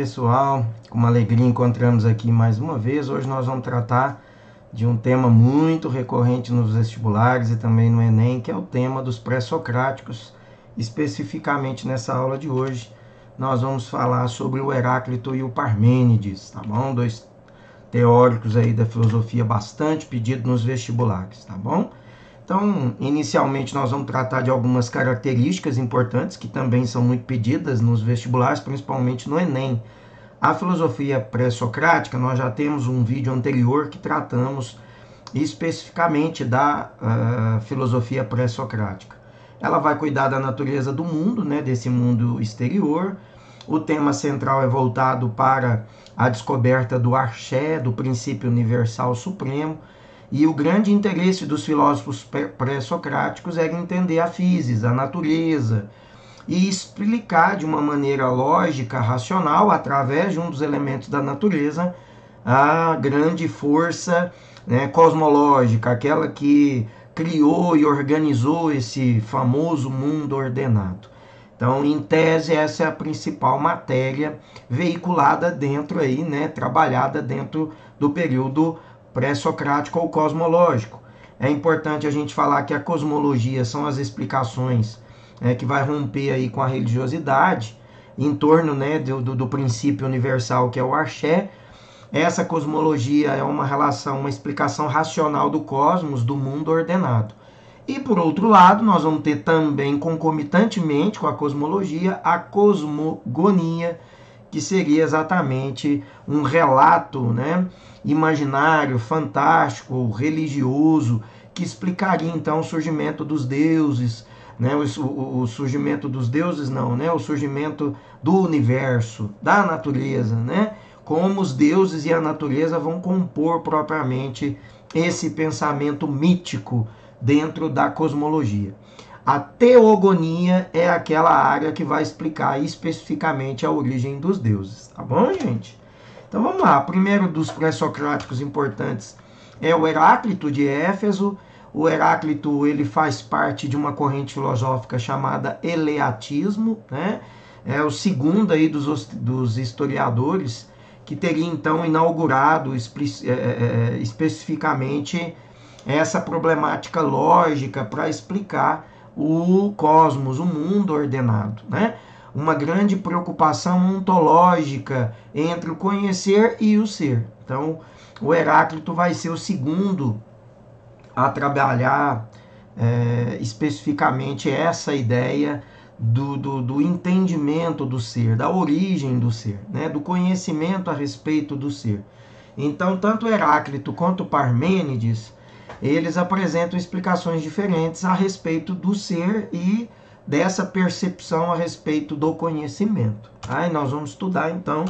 pessoal, com uma alegria encontramos aqui mais uma vez. Hoje nós vamos tratar de um tema muito recorrente nos vestibulares e também no Enem, que é o tema dos pré-socráticos. Especificamente nessa aula de hoje, nós vamos falar sobre o Heráclito e o Parmênides, tá bom? Dois teóricos aí da filosofia bastante pedidos nos vestibulares, tá bom? Então, inicialmente nós vamos tratar de algumas características importantes que também são muito pedidas nos vestibulares, principalmente no Enem. A filosofia pré-socrática, nós já temos um vídeo anterior que tratamos especificamente da filosofia pré-socrática. Ela vai cuidar da natureza do mundo, né, desse mundo exterior. O tema central é voltado para a descoberta do arché, do princípio universal supremo. E o grande interesse dos filósofos pré-socráticos era entender a physis, a natureza, e explicar de uma maneira lógica, racional, através de um dos elementos da natureza, a grande força, né, cosmológica, aquela que criou e organizou esse famoso mundo ordenado. Então, em tese, essa é a principal matéria veiculada dentro aí, né, trabalhada dentro do período pré-socrático ou cosmológico. É importante a gente falar que a cosmologia são as explicações que vai romper aí com a religiosidade em torno, né, do princípio universal que é o arché. Essa cosmologia é uma relação, uma explicação racional do cosmos, do mundo ordenado. E por outro lado, nós vamos ter também concomitantemente com a cosmologia a cosmogonia, que seria exatamente um relato, né, imaginário, fantástico, religioso, que explicaria então o surgimento dos deuses, né, o surgimento dos deuses não, né, o surgimento do universo, da natureza, né, como os deuses e a natureza vão compor propriamente esse pensamento mítico dentro da cosmologia. A teogonia é aquela área que vai explicar especificamente a origem dos deuses, tá bom, gente? Então vamos lá, o primeiro dos pré-socráticos importantes é o Heráclito de Éfeso. O Heráclito, ele faz parte de uma corrente filosófica chamada eleatismo, né? É o segundo aí dos historiadores que teria então inaugurado especificamente essa problemática lógica para explicar o cosmos, o mundo ordenado, né? Uma grande preocupação ontológica entre o conhecer e o ser. Então, o Heráclito vai ser o segundo a trabalhar especificamente essa ideia do entendimento do ser, da origem do ser, né? Do conhecimento a respeito do ser. Então, tanto Heráclito quanto Parmênides, eles apresentam explicações diferentes a respeito do ser e dessa percepção a respeito do conhecimento. Aí nós vamos estudar, então,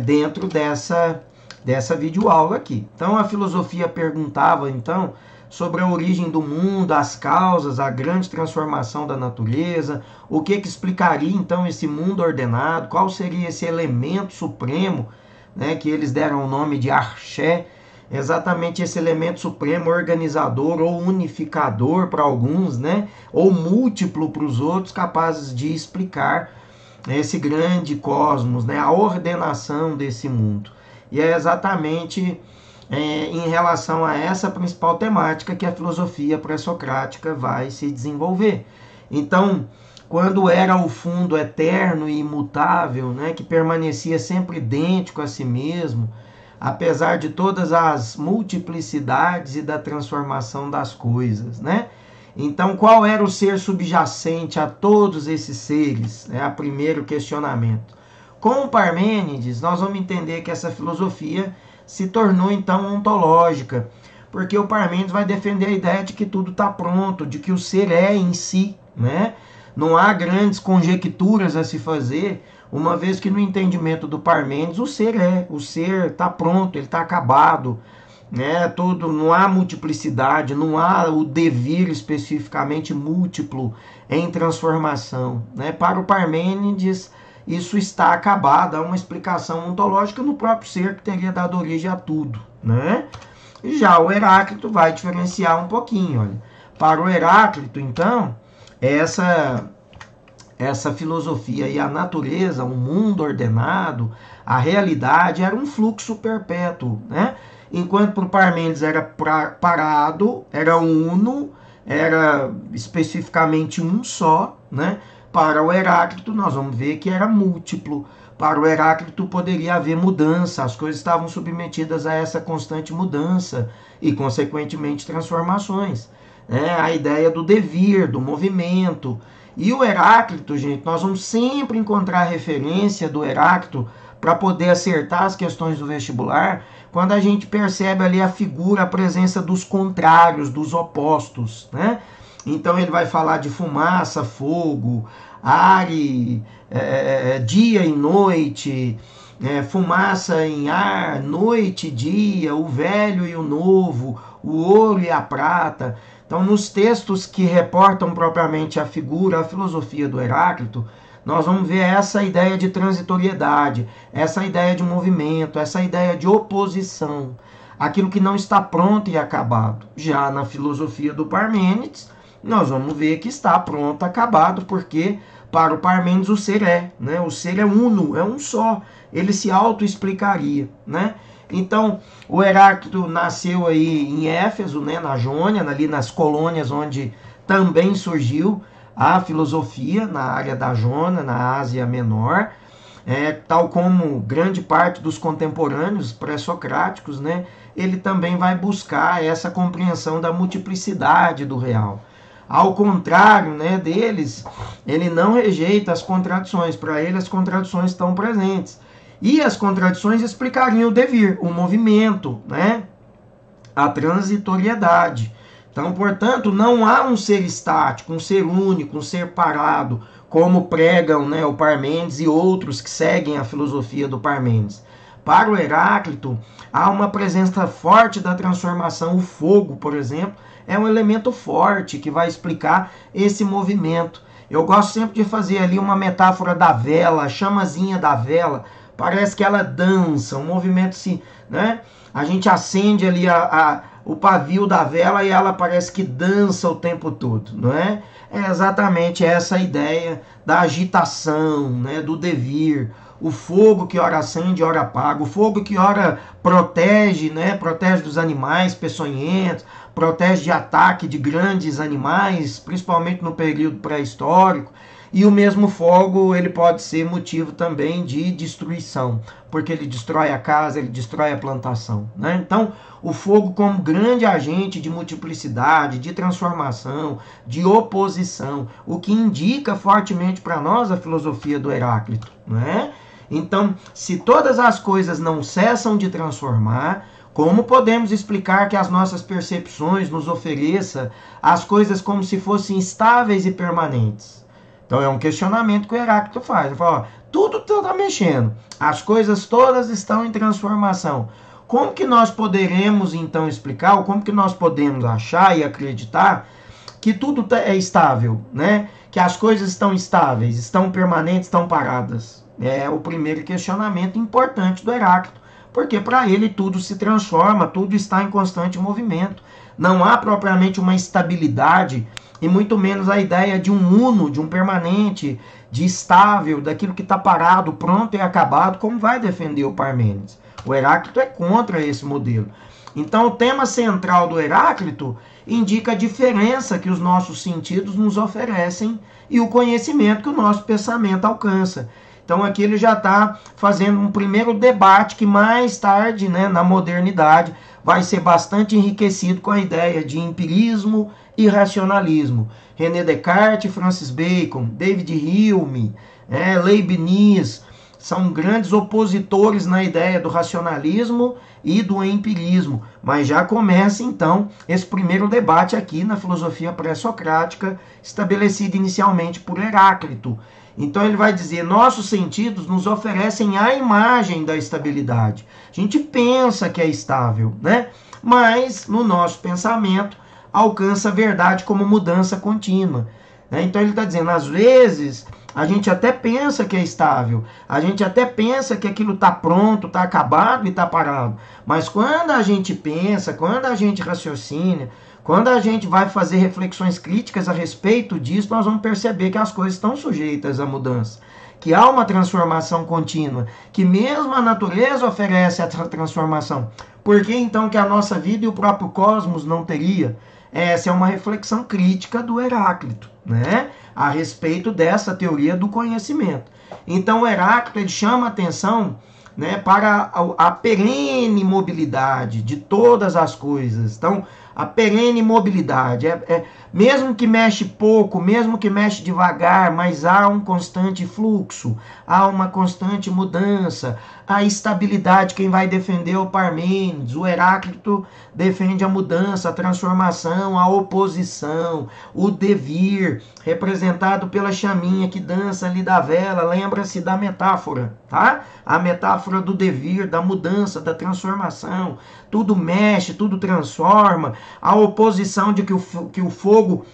dentro dessa videoaula aqui. Então, a filosofia perguntava, então, sobre a origem do mundo, as causas, a grande transformação da natureza, o que explicaria, então, esse mundo ordenado, qual seria esse elemento supremo, né, que eles deram o nome de arché, exatamente esse elemento supremo, organizador ou unificador para alguns, né, ou múltiplo para os outros, capazes de explicar esse grande cosmos, né, a ordenação desse mundo. E é exatamente em relação a essa principal temática que a filosofia pré-socrática vai se desenvolver. Então, quando era o fundo eterno e imutável, né, que permanecia sempre idêntico a si mesmo, apesar de todas as multiplicidades e da transformação das coisas, né? Então, qual era o ser subjacente a todos esses seres? É o primeiro questionamento. Com o Parmênides, nós vamos entender que essa filosofia se tornou, então, ontológica, porque o Parmênides vai defender a ideia de que tudo está pronto, de que o ser é em si, né? Não há grandes conjecturas a se fazer, uma vez que no entendimento do Parmênides o ser está pronto, ele está acabado, né? Tudo, não há multiplicidade, não há o devir especificamente múltiplo em transformação, né? Para o Parmênides isso está acabado, há uma explicação ontológica no próprio ser que teria dado origem a tudo, né? Já o Heráclito vai diferenciar um pouquinho, olha. Para o Heráclito, então, essa filosofia e a natureza, o mundo ordenado, a realidade era um fluxo perpétuo, né? Enquanto para o Parmênides era parado, era uno, era especificamente um só, né? Para o Heráclito nós vamos ver que era múltiplo. Para o Heráclito poderia haver mudança, as coisas estavam submetidas a essa constante mudança e, consequentemente, transformações. A ideia do devir, do movimento. E o Heráclito, gente, nós vamos sempre encontrar referência do Heráclito para poder acertar as questões do vestibular, quando a gente percebe ali a figura, a presença dos contrários, dos opostos, né? Então ele vai falar de fumaça, fogo, ar e dia e noite, fumaça em ar, noite e dia, o velho e o novo, o ouro e a prata. Então, nos textos que reportam propriamente a figura, a filosofia do Heráclito, nós vamos ver essa ideia de transitoriedade, essa ideia de movimento, essa ideia de oposição, aquilo que não está pronto e acabado. Já na filosofia do Parmênides, nós vamos ver que está pronto, acabado, porque para o Parmênides o ser né? O ser é uno, é um só, ele se auto-explicaria, né? Então, o Heráclito nasceu aí em Éfeso, né, na Jônia, ali nas colônias onde também surgiu a filosofia, na área da Jônia, na Ásia Menor, tal como grande parte dos contemporâneos pré-socráticos, né, ele também vai buscar essa compreensão da multiplicidade do real. Ao contrário, né, deles, ele não rejeita as contradições, para ele as contradições estão presentes. E as contradições explicariam o devir, o movimento, né? A transitoriedade. Então, portanto, não há um ser estático, um ser único, um ser parado, como pregam, né, o Parmênides e outros que seguem a filosofia do Parmênides. Para o Heráclito, há uma presença forte da transformação. O fogo, por exemplo, é um elemento forte que vai explicar esse movimento. Eu gosto sempre de fazer ali uma metáfora da vela, a chamazinha da vela. Parece que ela dança, o movimento né? A gente acende ali o pavio da vela e ela parece que dança o tempo todo, não é? É exatamente essa ideia da agitação, né? Do devir. O fogo que ora acende, ora apaga. O fogo que ora protege, né? Protege dos animais peçonhentos, protege de ataque de grandes animais, principalmente no período pré-histórico. E o mesmo fogo, ele pode ser motivo também de destruição, porque ele destrói a casa, ele destrói a plantação, né? Então, o fogo como grande agente de multiplicidade, de transformação, de oposição, o que indica fortemente para nós a filosofia do Heráclito, né? Então, se todas as coisas não cessam de transformar, como podemos explicar que as nossas percepções nos ofereçam as coisas como se fossem estáveis e permanentes? Então é um questionamento que o Heráclito faz. Ele fala, ó, tudo está mexendo, as coisas todas estão em transformação. Como que nós poderemos então explicar, ou como que nós podemos achar e acreditar que tudo é estável, né? Que as coisas estão estáveis, estão permanentes, estão paradas? É o primeiro questionamento importante do Heráclito, porque para ele tudo se transforma, tudo está em constante movimento. Não há propriamente uma estabilidade, e muito menos a ideia de um uno, de um permanente, de estável, daquilo que está parado, pronto e acabado, como vai defender o Parmênides. O Heráclito é contra esse modelo. Então, o tema central do Heráclito indica a diferença que os nossos sentidos nos oferecem e o conhecimento que o nosso pensamento alcança. Então, aqui ele já está fazendo um primeiro debate que mais tarde, né, na modernidade, vai ser bastante enriquecido com a ideia de empirismo e racionalismo. René Descartes, Francis Bacon, David Hume, Leibniz, são grandes opositores na ideia do racionalismo e do empirismo. Mas já começa, então, esse primeiro debate aqui na filosofia pré-socrática, estabelecido inicialmente por Heráclito. Então ele vai dizer, nossos sentidos nos oferecem a imagem da estabilidade. A gente pensa que é estável, né? Mas no nosso pensamento alcança a verdade como mudança contínua, né? Então ele está dizendo, às vezes a gente até pensa que é estável, a gente até pensa que aquilo está pronto, está acabado e está parado. Mas quando a gente pensa, quando a gente raciocina, Quando a gente vai fazer reflexões críticas a respeito disso, nós vamos perceber que as coisas estão sujeitas à mudança, que há uma transformação contínua, que mesmo a natureza oferece essa transformação. Por que então que a nossa vida e o próprio cosmos não teria? Essa é uma reflexão crítica do Heráclito, né? A respeito dessa teoria do conhecimento. Então o Heráclito ele chama a atenção, né, para a perene mobilidade de todas as coisas. Então, a perene mobilidade, mesmo que mexe pouco, mesmo que mexe devagar, mas há um constante fluxo, há uma constante mudança, a estabilidade. Quem vai defender o Parmênides, o Heráclito defende a mudança, a transformação, a oposição, o devir, representado pela chaminha que dança ali da vela. Lembra-se da metáfora, tá? A metáfora do devir, da mudança, da transformação. Tudo mexe, tudo transforma. A oposição de que o fogo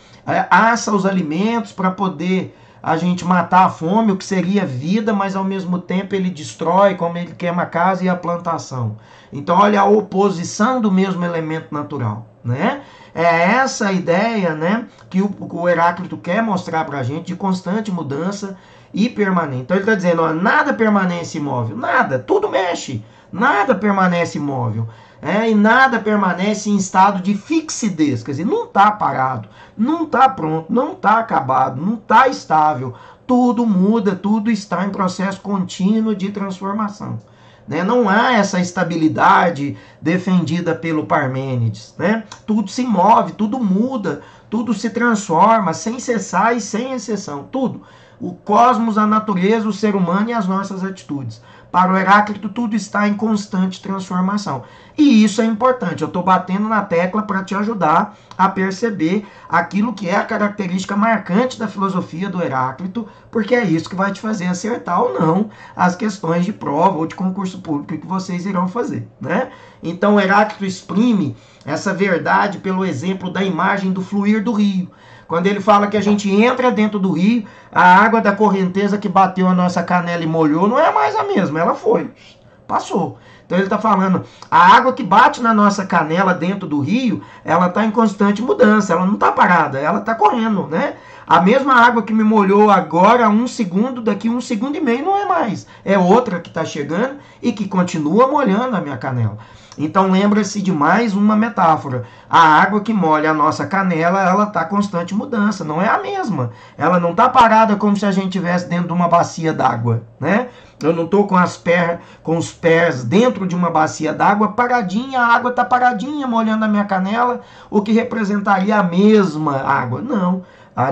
assa os alimentos para poder a gente matar a fome, o que seria vida, mas ao mesmo tempo ele destrói, como ele queima a casa e a plantação. Então, olha a oposição do mesmo elemento natural, né? É essa a ideia, né, que o Heráclito quer mostrar para a gente, de constante mudança e permanente. Então ele está dizendo, ó, nada permanece imóvel, nada, tudo mexe, nada permanece imóvel. E nada permanece em estado de fixidez, quer dizer, não está parado, não está pronto, não está acabado, não está estável, tudo muda, tudo está em processo contínuo de transformação. Né? Não há essa estabilidade defendida pelo Parmênides, né? Tudo se move, tudo muda, tudo se transforma, sem cessar e sem exceção, tudo. O cosmos, a natureza, o ser humano e as nossas atitudes. Para o Heráclito, tudo está em constante transformação. E isso é importante. Eu estou batendo na tecla para te ajudar a perceber aquilo que é a característica marcante da filosofia do Heráclito, porque é isso que vai te fazer acertar ou não as questões de prova ou de concurso público que vocês irão fazer, né? Então, o Heráclito exprime essa verdade pelo exemplo da imagem do fluir do rio. Quando ele fala que a gente entra dentro do rio, a água da correnteza que bateu a nossa canela e molhou não é mais a mesma, ela foi, passou. Então ele está falando, a água que bate na nossa canela dentro do rio, ela está em constante mudança, ela não está parada, ela está correndo, né? A mesma água que me molhou agora, 1 segundo, daqui 1 segundo e meio não é mais. É outra que está chegando e que continua molhando a minha canela. Então lembra-se de mais uma metáfora. A água que molha a nossa canela, ela está em constante mudança, não é a mesma. Ela não está parada como se a gente estivesse dentro de uma bacia d'água, né? Eu não estou com os pés dentro de uma bacia d'água paradinha, a água está paradinha molhando a minha canela, o que representaria a mesma água. Não.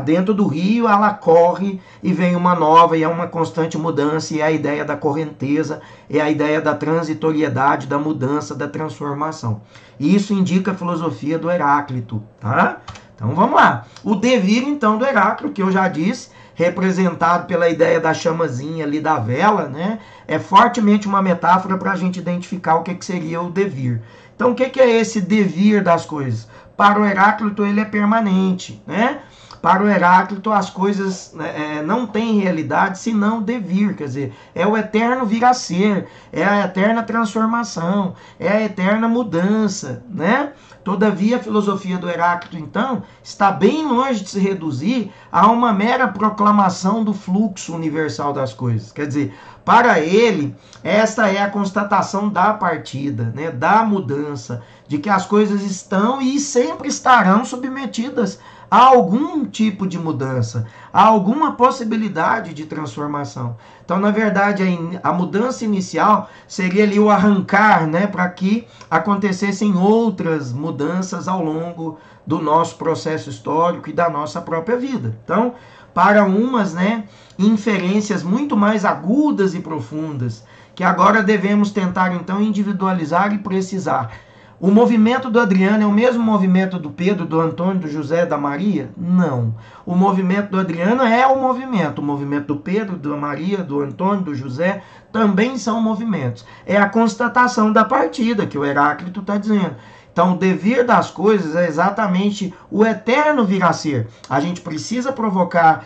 Dentro do rio ela corre e vem uma nova, e é uma constante mudança, e é a ideia da correnteza, é a ideia da transitoriedade, da mudança, da transformação. E isso indica a filosofia do Heráclito, tá? Então vamos lá. O devir então do Heráclito, que eu já disse, representado pela ideia da chamazinha ali da vela, né? É fortemente uma metáfora para a gente identificar o que seria o devir. Então o que é esse devir das coisas? Para o Heráclito ele é permanente, né? Para o Heráclito, as coisas não têm realidade senão devir, quer dizer, é o eterno vir a ser, é a eterna transformação, é a eterna mudança, né? Todavia, a filosofia do Heráclito, então, está bem longe de se reduzir a uma mera proclamação do fluxo universal das coisas. Quer dizer, para ele, esta é a constatação da partida, né? Da mudança, de que as coisas estão e sempre estarão submetidas há algum tipo de mudança, há alguma possibilidade de transformação. Então, na verdade, a mudança inicial seria ali o arrancar, né, para que acontecessem outras mudanças ao longo do nosso processo histórico e da nossa própria vida. Então, para umas, né, inferências muito mais agudas e profundas, que agora devemos tentar, então, individualizar e precisar. O movimento do Adriano é o mesmo movimento do Pedro, do Antônio, do José, da Maria? Não. O movimento do Adriano é o movimento. O movimento do Pedro, da Maria, do Antônio, do José, também são movimentos. É a constatação da partida, que o Heráclito está dizendo. Então, o devir das coisas é exatamente o eterno vir a ser. A gente precisa provocar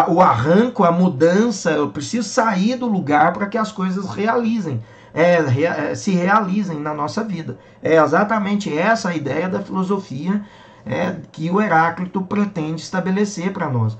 o arranco, a mudança, eu preciso sair do lugar para que as coisas se realizem na nossa vida. É exatamente essa a ideia da filosofia que o Heráclito pretende estabelecer para nós.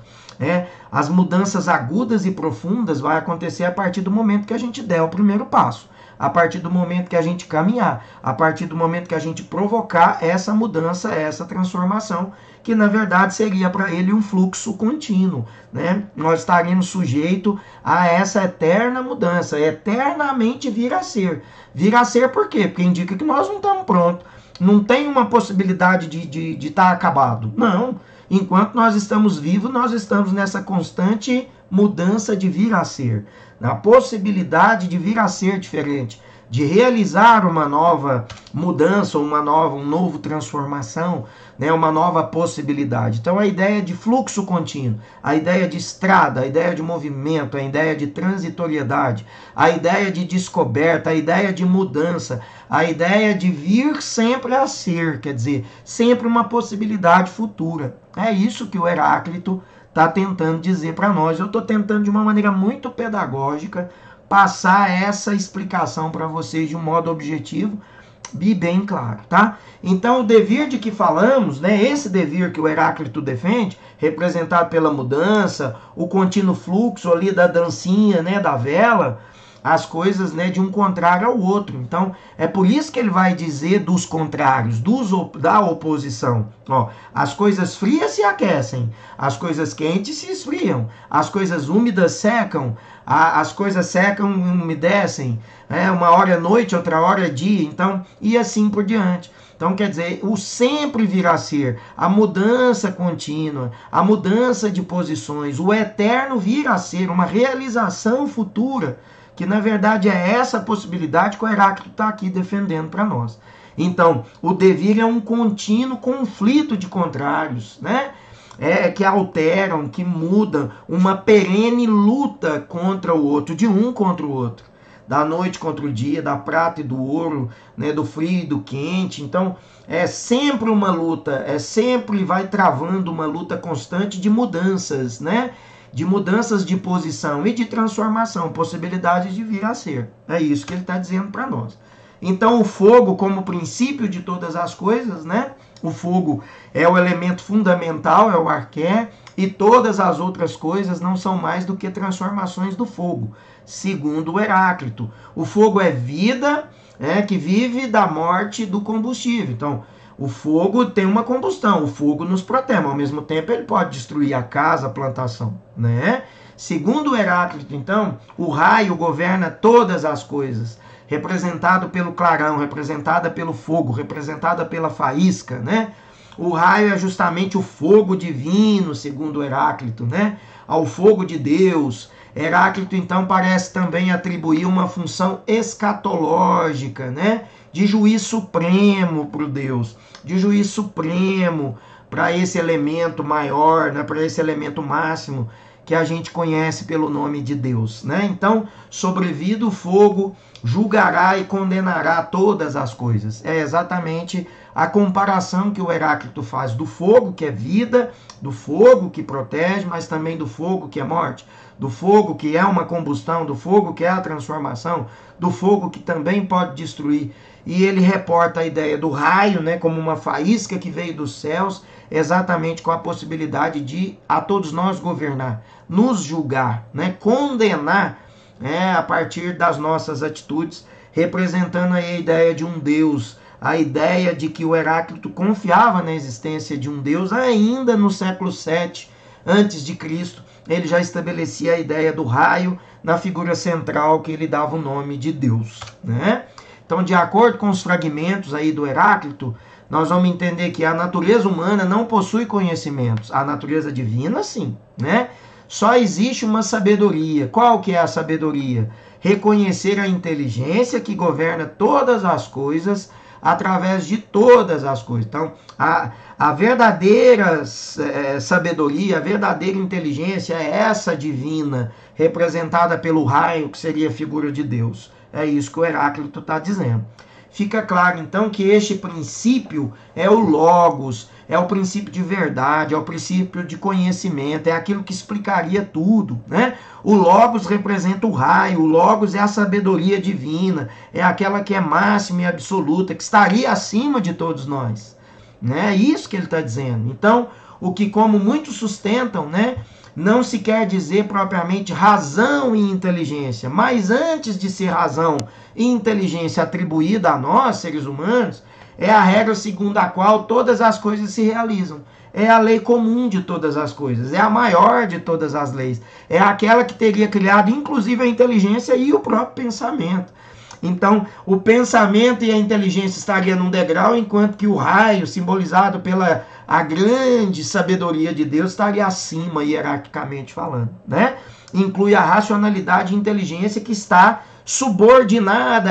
As mudanças agudas e profundas vai acontecer a partir do momento que a gente der o primeiro passo, a partir do momento que a gente caminhar, a partir do momento que a gente provocar essa mudança, essa transformação, que na verdade seria para ele um fluxo contínuo, né? Nós estaremos sujeitos a essa eterna mudança, eternamente vir a ser. Vir a ser por quê? Porque indica que nós não estamos prontos, não tem uma possibilidade de estar acabado. Não, enquanto nós estamos vivos, nós estamos nessa constante mudança de vir a ser, na possibilidade de vir a ser diferente, de realizar uma nova mudança, uma novo transformação, né, uma nova possibilidade. Então a ideia de fluxo contínuo, a ideia de estrada, a ideia de movimento, a ideia de transitoriedade, a ideia de descoberta, a ideia de mudança, a ideia de vir sempre a ser, quer dizer, sempre uma possibilidade futura. É isso que o Heráclito está tentando dizer para nós. Eu estou tentando de uma maneira muito pedagógica passar essa explicação para vocês de um modo objetivo e bem claro, tá? Então o devir de que falamos, né, esse devir que o Heráclito defende, representado pela mudança, o contínuo fluxo ali da dancinha, né, da vela, as coisas, né, de um contrário ao outro. Então é por isso que ele vai dizer dos contrários, da oposição. Ó, as coisas frias se aquecem, as coisas quentes se esfriam, as coisas úmidas secam, as coisas secam e umedecem, uma hora é noite, outra hora é dia, então, e assim por diante. Então, quer dizer, o sempre virá a ser, a mudança contínua, a mudança de posições, o eterno virá a ser, uma realização futura, que na verdade é essa possibilidade que o Heráclito está aqui defendendo para nós. Então, o devir é um contínuo conflito de contrários, né? Que alteram, que mudam, uma perene luta contra o outro, de um contra o outro, da noite contra o dia, da prata e do ouro, né, do frio e do quente. Então é sempre uma luta, sempre vai travando uma luta constante de mudanças, né? De mudanças de posição e de transformação, possibilidades de vir a ser. É isso que ele está dizendo para nós. Então o fogo como princípio de todas as coisas, né? O fogo é o elemento fundamental, é o arqué, e todas as outras coisas não são mais do que transformações do fogo, segundo o Heráclito. O fogo é vida, que vive da morte do combustível. Então, o fogo tem uma combustão, o fogo nos protege, mas ao mesmo tempo ele pode destruir a casa, a plantação, né? Segundo o Heráclito, então, o raio governa todas as coisas, representado pelo clarão, representada pelo fogo, representada pela faísca, né? O raio é justamente o fogo divino, segundo o Heráclito, né? Ao fogo de Deus. Heráclito, então, parece também atribuir uma função escatológica, né? De juiz supremo para o Deus, de juiz supremo para esse elemento maior, né? Para esse elemento máximo que a gente conhece pelo nome de Deus, né? Então, sobrevida o fogo, julgará e condenará todas as coisas. É exatamente a comparação que o Heráclito faz do fogo, que é vida, do fogo que protege, mas também do fogo que é morte, do fogo que é uma combustão, do fogo que é a transformação, do fogo que também pode destruir. E ele reporta a ideia do raio, né, como uma faísca que veio dos céus, exatamente com a possibilidade de a todos nós governar, nos julgar, né, condenar, a partir das nossas atitudes, representando aí a ideia de um Deus, a ideia de que o Heráclito confiava na existência de um Deus ainda no século VII antes de Cristo. Ele já estabelecia a ideia do raio na figura central que ele dava o nome de Deus, né? Então, de acordo com os fragmentos aí do Heráclito, nós vamos entender que a natureza humana não possui conhecimentos. A natureza divina, sim, né? Só existe uma sabedoria. Qual que é a sabedoria? Reconhecer a inteligência que governa todas as coisas através de todas as coisas. Então, a verdadeira sabedoria, a verdadeira inteligência é essa divina, representada pelo raio, que seria a figura de Deus. É isso que o Heráclito está dizendo. Fica claro, então, que este princípio é o logos, é o princípio de verdade, é o princípio de conhecimento, é aquilo que explicaria tudo, né? O logos representa o raio, o logos é a sabedoria divina, é aquela que é máxima e absoluta, que estaria acima de todos nós. né? É isso que ele está dizendo. Então, o que como muitos sustentam, né, não se quer dizer propriamente razão e inteligência, mas antes de ser razão e inteligência atribuída a nós, seres humanos, é a regra segundo a qual todas as coisas se realizam. É a lei comum de todas as coisas, é a maior de todas as leis, é aquela que teria criado inclusive a inteligência e o próprio pensamento. Então, o pensamento e a inteligência estariam num degrau, enquanto que o raio, simbolizado pela a grande sabedoria de Deus, estaria acima, hierarquicamente falando, né? Inclui a racionalidade e inteligência que está subordinada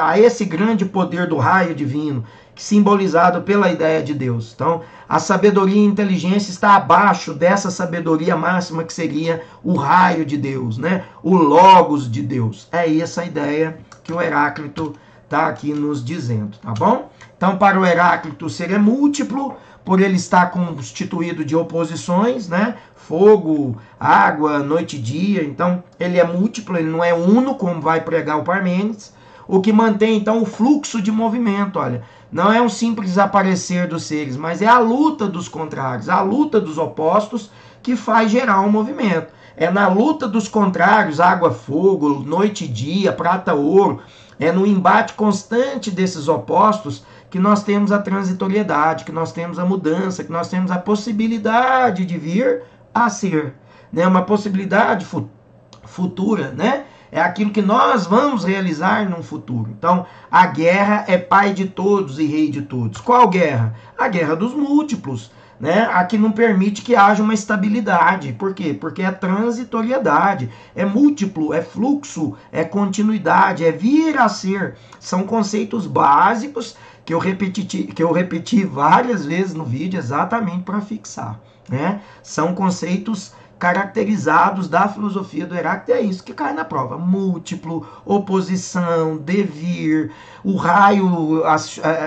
a esse grande poder do raio divino, simbolizado pela ideia de Deus. Então, a sabedoria e a inteligência está abaixo dessa sabedoria máxima que seria o raio de Deus, né? O logos de Deus. É essa a ideia que o Heráclito está aqui nos dizendo, tá bom? Então, para o Heráclito, o ser é múltiplo, por ele estar constituído de oposições, né? Fogo, água, noite e dia. Então, ele é múltiplo, ele não é uno, como vai pregar o Parmênides. O que mantém, então, o fluxo de movimento, olha. Não é um simples aparecer dos seres, mas é a luta dos contrários, a luta dos opostos que faz gerar um movimento. É na luta dos contrários, água, fogo, noite e dia, prata, ouro, é no embate constante desses opostos que nós temos a transitoriedade, que nós temos a mudança, que nós temos a possibilidade de vir a ser, né? Uma possibilidade futura, né? É aquilo que nós vamos realizar num futuro. Então, a guerra é pai de todos e rei de todos. Qual guerra? A guerra dos múltiplos, né? A que não permite que haja uma estabilidade. Por quê? Porque é transitoriedade, é múltiplo, é fluxo, é continuidade, é vir a ser. São conceitos básicos que eu repeti várias vezes no vídeo exatamente para fixar, né? São conceitos caracterizados da filosofia do Heráclito, é isso que cai na prova. Múltiplo, oposição, devir, o raio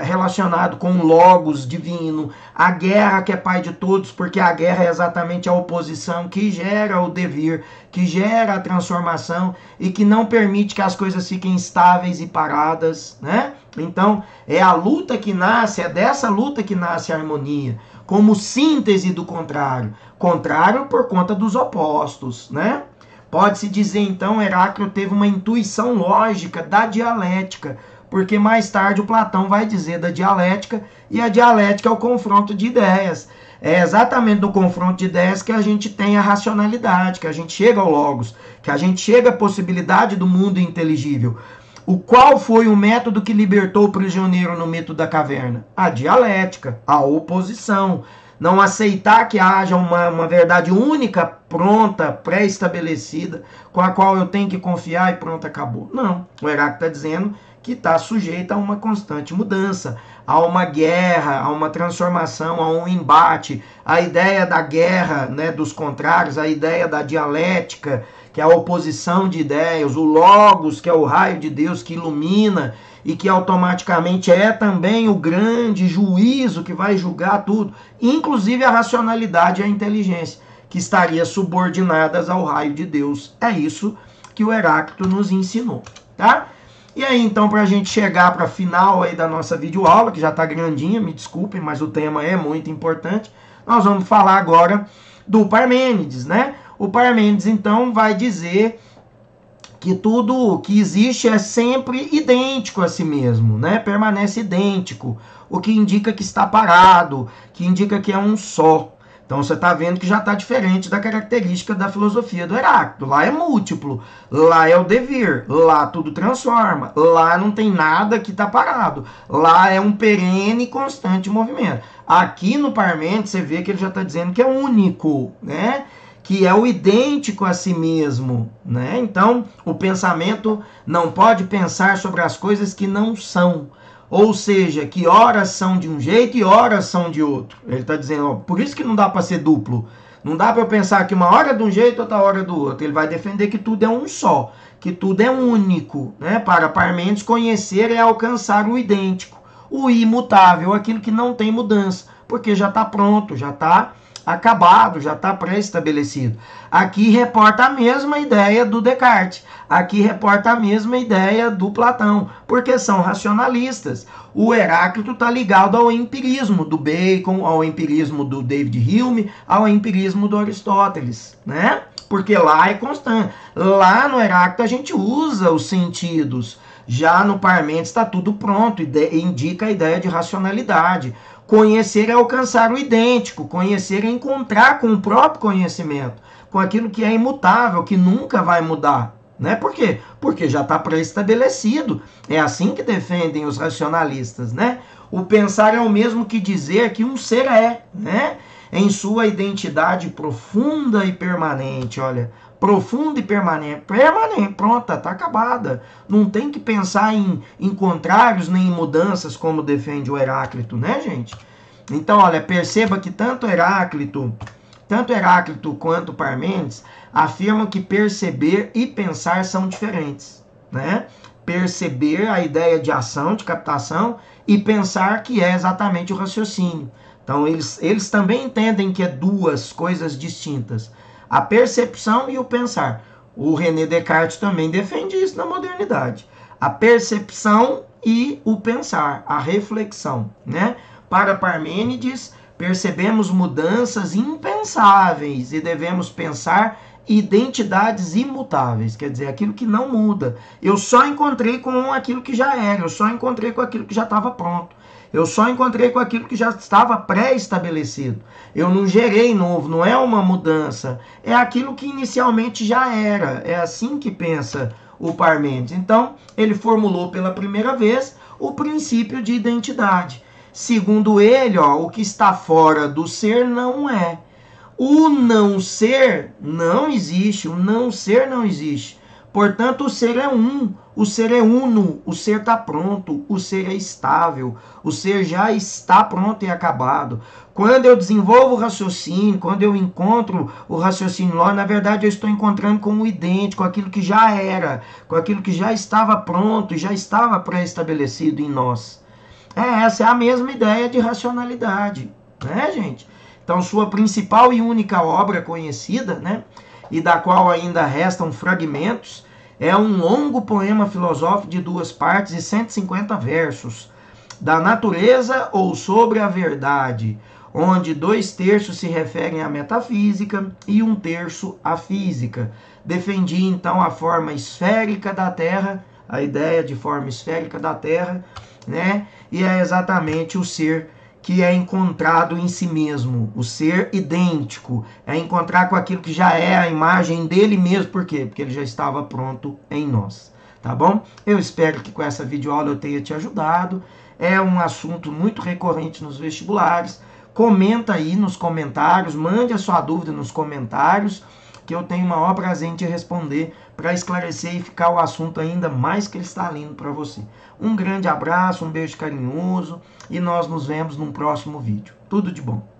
relacionado com o logos divino, a guerra que é pai de todos, porque a guerra é exatamente a oposição que gera o devir, que gera a transformação e que não permite que as coisas fiquem estáveis e paradas, né? Então, é a luta que nasce, é dessa luta que nasce a harmonia, como síntese do contrário. Contrário por conta dos opostos, né? Pode-se dizer, então, Heráclito teve uma intuição lógica da dialética, porque mais tarde o Platão vai dizer da dialética, e a dialética é o confronto de ideias. É exatamente no confronto de ideias que a gente tem a racionalidade, que a gente chega ao logos, que a gente chega à possibilidade do mundo inteligível. O qual foi o método que libertou o prisioneiro no mito da caverna? A dialética, a oposição. Não aceitar que haja uma verdade única, pronta, pré-estabelecida, com a qual eu tenho que confiar e pronto, acabou. Não, o Heráclito está dizendo que está sujeito a uma constante mudança, a uma guerra, a uma transformação, a um embate. A ideia da guerra, né, dos contrários, a ideia da dialética, que é a oposição de ideias, o logos, que é o raio de Deus que ilumina e que automaticamente é também o grande juízo que vai julgar tudo, inclusive a racionalidade e a inteligência, que estaria subordinadas ao raio de Deus. É isso que o Heráclito nos ensinou, tá? E aí, então, para a gente chegar para a final aí da nossa videoaula, que já está grandinha, me desculpem, mas o tema é muito importante, nós vamos falar agora do Parmênides, né? O Parmênides, então, vai dizer que tudo que existe é sempre idêntico a si mesmo, né? Permanece idêntico, o que indica que está parado, que indica que é um só. Então você está vendo que já está diferente da característica da filosofia do Heráclito. Lá é múltiplo, lá é o devir, lá tudo transforma, lá não tem nada que está parado, lá é um perene e constante movimento. Aqui no Parmênides você vê que ele já está dizendo que é único, né? Que é o idêntico a si mesmo, né? Então, o pensamento não pode pensar sobre as coisas que não são. Ou seja, que horas são de um jeito e horas são de outro. Ele está dizendo, ó, por isso que não dá para ser duplo. Não dá para eu pensar que uma hora é de um jeito e outra hora do outro. Ele vai defender que tudo é um só, que tudo é único, né? Para Parmênides, conhecer é alcançar o idêntico, o imutável, aquilo que não tem mudança, porque já está pronto, já está acabado, já está pré-estabelecido. Aqui reporta a mesma ideia do Descartes, aqui reporta a mesma ideia do Platão, porque são racionalistas. O Heráclito está ligado ao empirismo do Bacon, ao empirismo do David Hume, ao empirismo do Aristóteles, né? Porque lá é constante. Lá no Heráclito a gente usa os sentidos. Já no Parmênides está tudo pronto, indica a ideia de racionalidade. Conhecer é alcançar o idêntico, conhecer é encontrar com o próprio conhecimento, com aquilo que é imutável, que nunca vai mudar. Né? Por quê? Porque já está pré-estabelecido. É assim que defendem os racionalistas. Né? O pensar é o mesmo que dizer que um ser é, né? Em sua identidade profunda e permanente. Olha, profunda e permanente. Permanente, pronta, está acabada. Não tem que pensar em contrários nem em mudanças, como defende o Heráclito, né, gente? Então, olha, perceba que tanto Heráclito quanto Parmênides afirmam que perceber e pensar são diferentes, né? Perceber a ideia de ação, de captação, e pensar que é exatamente o raciocínio. Então, eles também entendem que é duas coisas distintas, a percepção e o pensar. O René Descartes também defende isso na modernidade. A percepção e o pensar, a reflexão, né? Para Parmênides, percebemos mudanças impensáveis e devemos pensar identidades imutáveis, quer dizer, aquilo que não muda. Eu só encontrei com aquilo que já era, eu só encontrei com aquilo que já estava pronto. Eu só encontrei com aquilo que já estava pré-estabelecido. Eu não gerei novo, não é uma mudança. É aquilo que inicialmente já era. É assim que pensa o Parmênides. Então, ele formulou pela primeira vez o princípio de identidade. Segundo ele, o que está fora do ser não é. O não ser não existe. O não ser não existe. Portanto, o ser é um, o ser é uno, o ser está pronto, o ser é estável, o ser já está pronto e acabado. Quando eu desenvolvo o raciocínio, quando eu encontro o raciocínio lógico, na verdade eu estou encontrando com o idêntico, com aquilo que já era, com aquilo que já estava pronto e já estava pré-estabelecido em nós. Essa é a mesma ideia de racionalidade, né, gente? Então, sua principal e única obra conhecida, né, e da qual ainda restam fragmentos, é um longo poema filosófico de 2 partes e 150 versos, da natureza ou sobre a verdade, onde 2/3 se referem à metafísica e 1/3 à física. Defendi então a forma esférica da Terra, a ideia de forma esférica da Terra, né? E é exatamente o ser que é encontrado em si mesmo, o ser idêntico, é encontrar com aquilo que já é a imagem dele mesmo. Por quê? Porque ele já estava pronto em nós, tá bom? Eu espero que com essa videoaula eu tenha te ajudado. É um assunto muito recorrente nos vestibulares. Comenta aí nos comentários, mande a sua dúvida nos comentários, que eu tenho o maior prazer em te responder para esclarecer e ficar o assunto ainda mais cristalino para você. Um grande abraço, um beijo carinhoso e nós nos vemos num próximo vídeo. Tudo de bom!